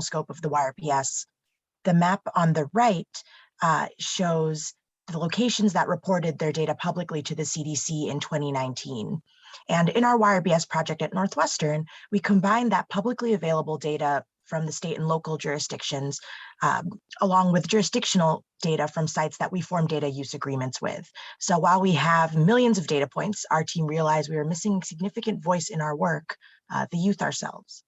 scope of the YRPS. The map on the right shows the locations that reported their data publicly to the CDC in 2019. And in our YRBS project at Northwestern, we combined that publicly available data from the state and local jurisdictions, along with jurisdictional data from sites that we form data use agreements with. So while we have millions of data points, our team realized we were missing a significant voice in our work, the youth themselves.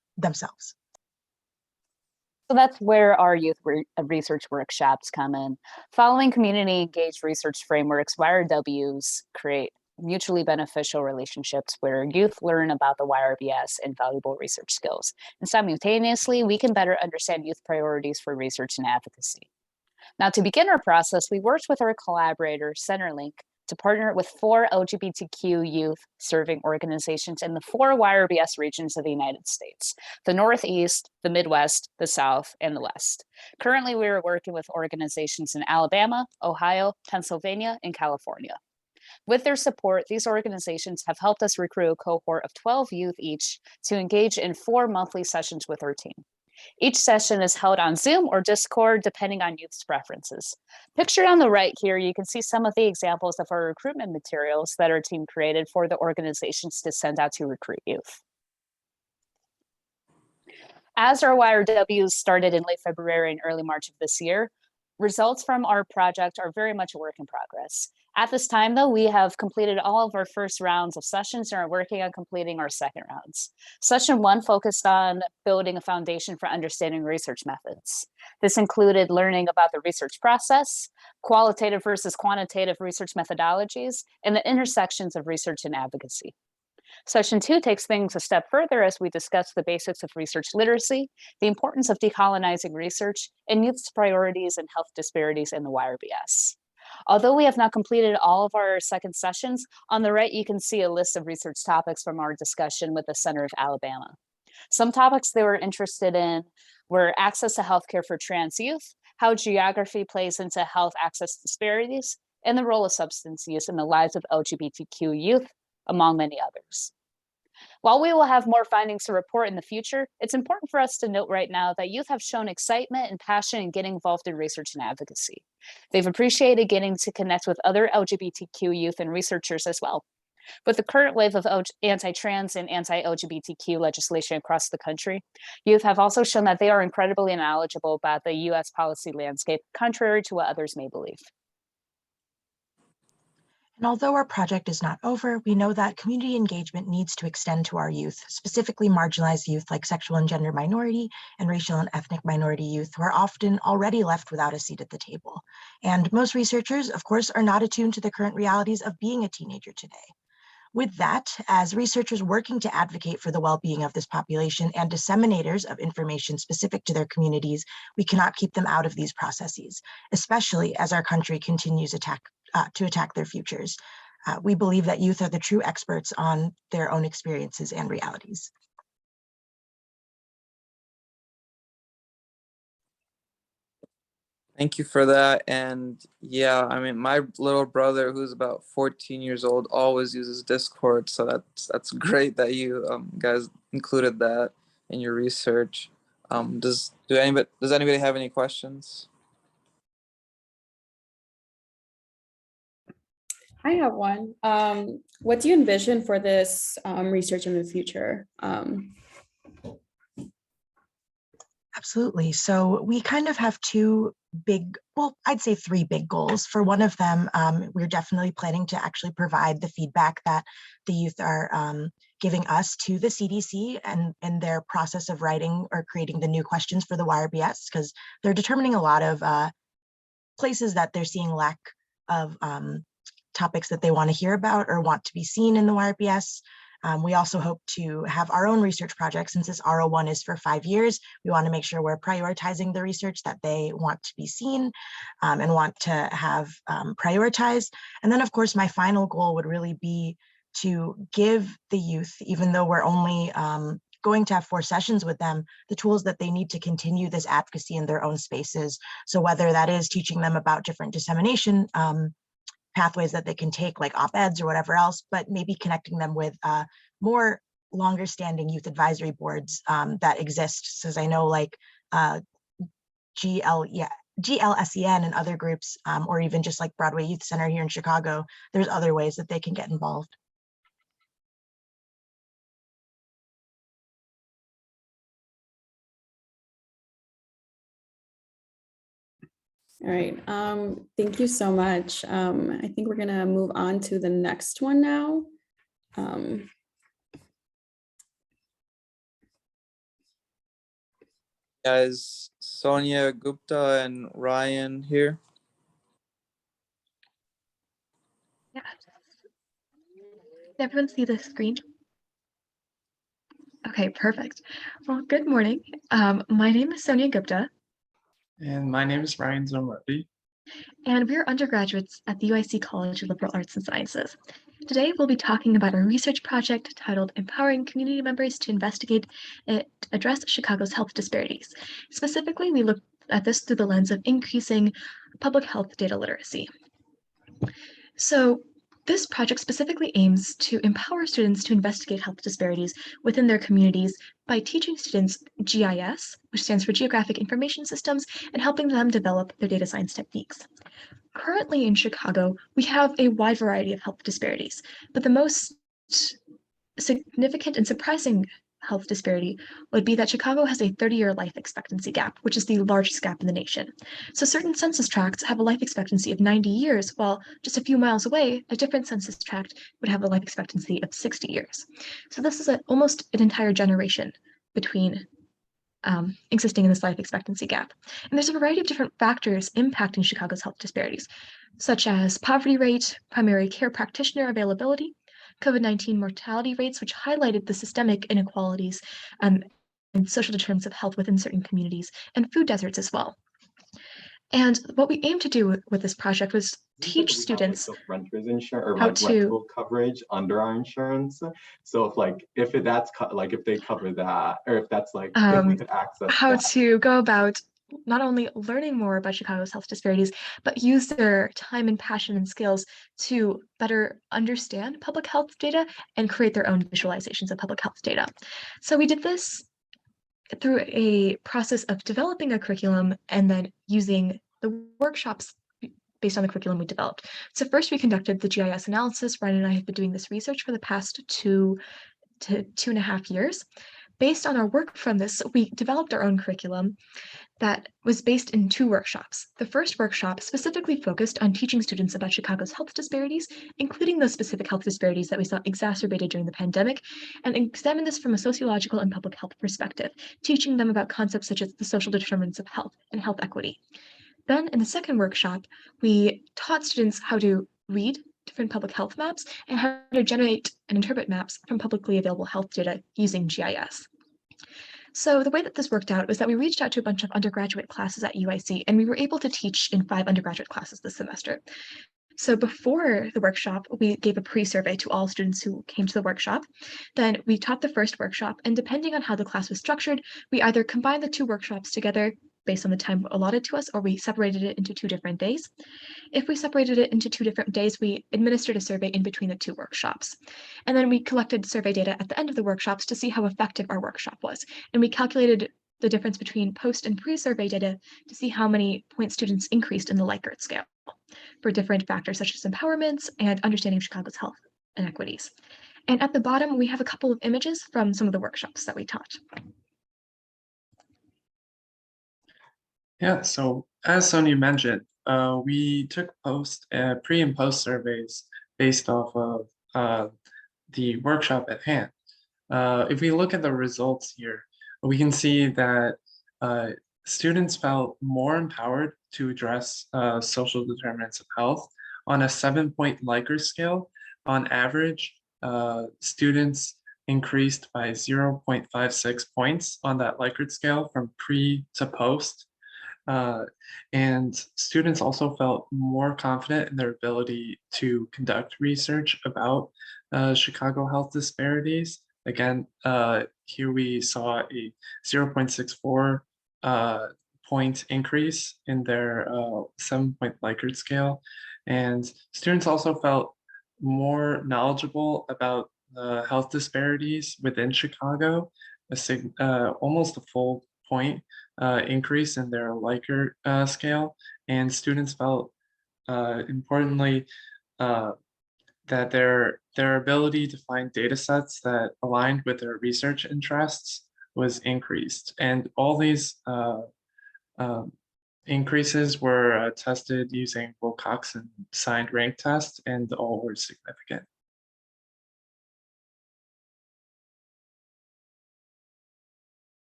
So that's where our youth research workshops come in. Following community engaged research frameworks, YRWs create mutually beneficial relationships where youth learn about the YRBS and valuable research skills. And simultaneously, we can better understand youth priorities for research and advocacy. Now, to begin our process, we worked with our collaborator, Centerlink, to partner with 4 LGBTQ youth serving organizations in the 4 YRBS regions of the United States: the Northeast, the Midwest, the South, and the West. Currently, we are working with organizations in Alabama, Ohio, Pennsylvania, and California. With their support, these organizations have helped us recruit a cohort of 12 youth each to engage in 4 monthly sessions with our team. Each session is held on Zoom or Discord, depending on youth's preferences. Pictured on the right here, you can see some of the examples of our recruitment materials that our team created for the organizations to send out to recruit youth. As our YRWs started in late February and early March of this year, results from our project are very much a work in progress. At this time, though, we have completed all of our first rounds of sessions and are working on completing our second rounds. Session 1 focused on building a foundation for understanding research methods. This included learning about the research process, qualitative versus quantitative research methodologies, and the intersections of research and advocacy. Session 2 takes things a step further as we discuss the basics of research literacy, the importance of decolonizing research, and youth's priorities and health disparities in the YRBS. Although we have not completed all of our second sessions, on the right you can see a list of research topics from our discussion with the Center of Alabama. Some topics they were interested in were access to healthcare for trans youth, how geography plays into health access disparities, and the role of substance use in the lives of LGBTQ youth, among many others. While we will have more findings to report in the future, it's important for us to note right now that youth have shown excitement and passion in getting involved in research and advocacy. They've appreciated getting to connect with other LGBTQ youth and researchers as well. With the current wave of anti-trans and anti-LGBTQ legislation across the country, youth have also shown that they are incredibly knowledgeable about the US policy landscape, contrary to what others may believe. And although our project is not over, we know that community engagement needs to extend to our youth, specifically marginalized youth like sexual and gender minority and racial and ethnic minority youth who are often already left without a seat at the table. And most researchers, of course, are not attuned to the current realities of being a teenager today. With that, as researchers working to advocate for the well-being of this population and disseminators of information specific to their communities, we cannot keep them out of these processes, especially as our country continues to attack their futures. We believe that youth are the true experts on their own experiences and realities. Thank you for that. And yeah, I mean, my little brother, who's about 14 years old, always uses Discord. So that's great that you guys included that in your research. Does anybody have any questions? I have one. What do you envision for this research in the future? Absolutely. So we kind of have I'd say 3 big goals. For one of them, we're definitely planning to actually provide the feedback that the youth are giving us to the CDC and in their process of writing or creating the new questions for the YRBS, because they're determining a lot of places that they're seeing lack of topics that they want to hear about or want to be seen in the YRBS. We also hope to have our own research project. Since this R01 is for 5 years, we want to make sure we're prioritizing the research that they want to be seen and want to have prioritized. And then, of course, my final goal would really be to give the youth, even though we're only going to have 4 sessions with them, the tools that they need to continue this advocacy in their own spaces. So whether that is teaching them about different dissemination pathways that they can take, like op-eds or whatever else, but maybe connecting them with more longer standing youth advisory boards that exist. So as I know, like uh, GLSEN and other groups, or even just like Broadway Youth Center here in Chicago, there's other ways that they can get involved. All right, thank you so much. I think we're gonna move on to the next one now. Guys, Sonya Gupta and Ryan here. Yeah. Can everyone see the screen? Okay, perfect. Well, good morning. My name is Sonya Gupta, And my name is Ryan Zomorrodi. and we're undergraduates at the UIC College of Liberal Arts and Sciences. Today, we'll be talking about our research project titled Empowering Community Members to Investigate and Address Chicago's Health Disparities. Specifically, we looked at this through the lens of increasing public health data literacy. So, this project specifically aims to empower students to investigate health disparities within their communities by teaching students GIS, which stands for Geographic Information Systems, and helping them develop their data science techniques. Currently in Chicago, we have a wide variety of health disparities, but the most significant and surprising health disparity would be that Chicago has a 30-year life expectancy gap, which is the largest gap in the nation. So certain census tracts have a life expectancy of 90 years, while just a few miles away, a different census tract would have a life expectancy of 60 years. So this is almost an entire generation between existing in this life expectancy gap. And there's a variety of different factors impacting Chicago's health disparities, such as poverty rate, primary care practitioner availability, COVID-19 mortality rates, which highlighted the systemic inequalities and social determinants of health within certain communities, and food deserts as well. And what we aim to do with this project was teach students renters insurance or how like to rental coverage under our insurance. So if that's like if they cover that, or if that's like if we could access how that. to go about not only learning more about Chicago's health disparities, but use their time and passion and skills to better understand public health data and create their own visualizations of public health data. So we did this through a process of developing a curriculum and then using the workshops based on the curriculum we developed. So first we conducted the GIS analysis. Ryan and I have been doing this research for the past 2 to 2.5 years. Based on our work from this, we developed our own curriculum that was based in 2 workshops. The first workshop specifically focused on teaching students about Chicago's health disparities, including those specific health disparities that we saw exacerbated during the pandemic, and examine this from a sociological and public health perspective, teaching them about concepts such as the social determinants of health and health equity. Then in the second workshop, we taught students how to read different public health maps and how to generate and interpret maps from publicly available health data using GIS. So the way that this worked out was that we reached out to a bunch of undergraduate classes at UIC, and we were able to teach in 5 undergraduate classes this semester. So before the workshop, we gave a pre-survey to all students who came to the workshop. Then we taught the first workshop, and depending on how the class was structured, we either combined the 2 workshops together based on the time allotted to us, or we separated it into 2 different days. If we separated it into 2 different days, we administered a survey in between the 2 workshops. And then we collected survey data at the end of the workshops to see how effective our workshop was. And we calculated the difference between post and pre-survey data to see how many points students increased in the Likert scale for different factors such as empowerment and understanding of Chicago's health inequities. And at the bottom, we have a couple of images from some of the workshops that we taught. Yeah, so as Sonia mentioned, we took pre and post surveys based off of the workshop at hand. If we look at the results here, we can see that students felt more empowered to address social determinants of health on a 7-point Likert scale. On average, students increased by 0.56 points on that Likert scale from pre to post. And students also felt more confident in their ability to conduct research about Chicago health disparities. Again, here we saw a 0.64 point increase in their 7-point Likert scale. And students also felt more knowledgeable about health disparities within Chicago, almost a full point increase in their Likert scale, and students felt importantly that their ability to find data sets that aligned with their research interests was increased. And all these increases were tested using Wilcoxon signed rank test, and all were significant.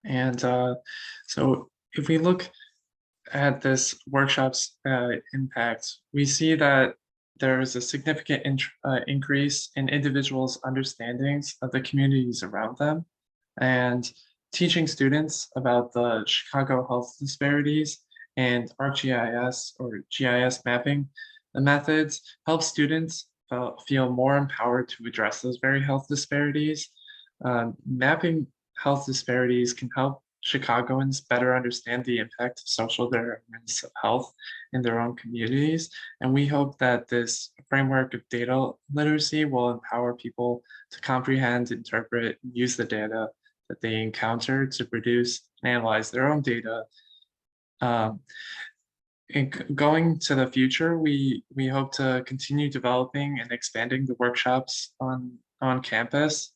And so if we look at this workshop's impact, we see that there is a significant increase in individuals' understandings of the communities around them, and teaching students about the Chicago health disparities and ArcGIS or GIS mapping methods helps students feel more empowered to address those very health disparities. Mapping health disparities can help Chicagoans better understand the impact of social determinants of health in their own communities. And we hope that this framework of data literacy will empower people to comprehend, interpret, and use the data that they encounter to produce and analyze their own data. Going to the future, we hope to continue developing and expanding the workshops on campus.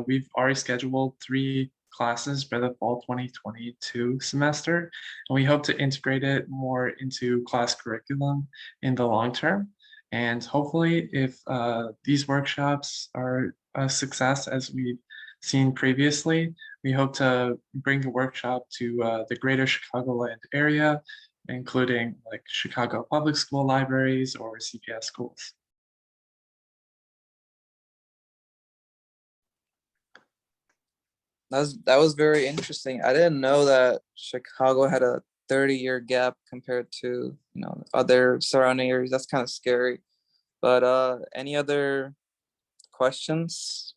We've already scheduled 3 classes for the fall 2022 semester, and we hope to integrate it more into class curriculum in the long term. And hopefully, if these workshops are a success as we've seen previously, we hope to bring the workshop to the greater Chicagoland area, including like Chicago public school libraries or CPS schools. That was very interesting. I didn't know that Chicago had a 30-year gap compared to, other surrounding areas. That's kind of scary. But any other questions?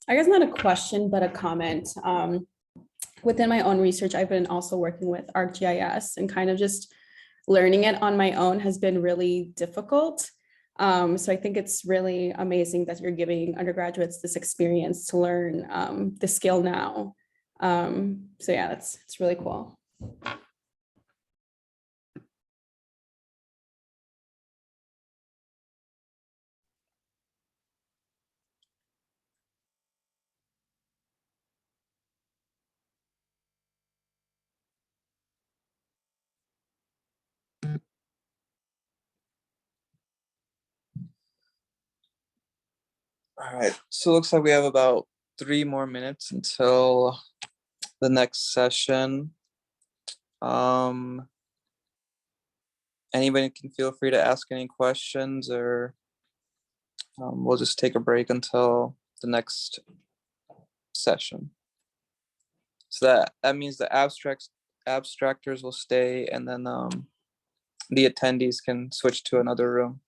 I guess not a question, but a comment. Within my own research, I've been also working with ArcGIS, and kind of just learning it on my own has been really difficult. So I think it's really amazing that you're giving undergraduates this experience to learn the skill now. So yeah, it's really cool. All right, so it looks like we have about 3 more minutes until the next session. Anybody can feel free to ask any questions, or we'll just take a break until the next session. So that means the abstractors will stay, and then the attendees can switch to another room.